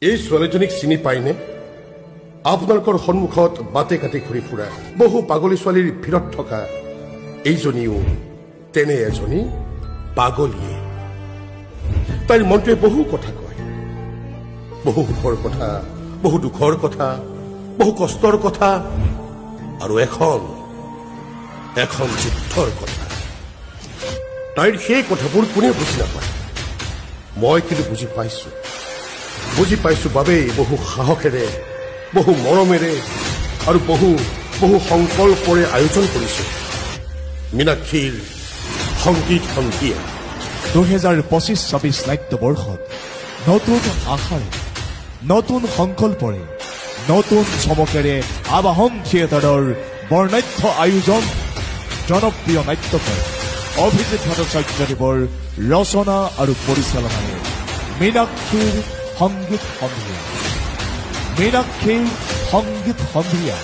এই ছোৱালীজনীক চিনি পায়নে? আপোনালোকৰ সন্মুখত বাটে কাটি ঘূৰি ফুৰা বহু পাগলী ছোৱালীৰ ভিৰত থকা এইজনীও তেনে এজনী পাগলীয়ে। তাইৰ মনটোৱে বহু কথা কয়, বহু সুখৰ কথা, বহু দুখৰ কথা, বহু কষ্টৰ কথা, আৰু এখন যুদ্ধৰ কথা। তাইৰ সেই কথাবোৰ কোনেও বুজি নাপায়। মই কিন্তু বুজি পাইছো বাবেই বহু সাহসেৰে, বহু মৰমেৰে আৰু বহু সংকল্পৰে আয়োজন কৰিছো মীনাক্ষীৰ সংগীত সন্ধিয়া। 2025-26 নাট্যবৰ্ষত নতুন আশাৰে, নতুন সংকল্পৰে, নতুন চমকেৰে আবাহন থিয়েটাৰৰ বৰ্ণাঢ্য আয়োজন। জনপ্ৰিয় নাট্যকাৰ অভিজিৎ ভট্টাচাৰ্যদেৱৰ ৰচনা আৰু পৰিচালনাৰে মীনাক্ষীৰ সংগীত সন্ধিয়া। মীনাক্ষীৰ সংগীত সন্ধিয়া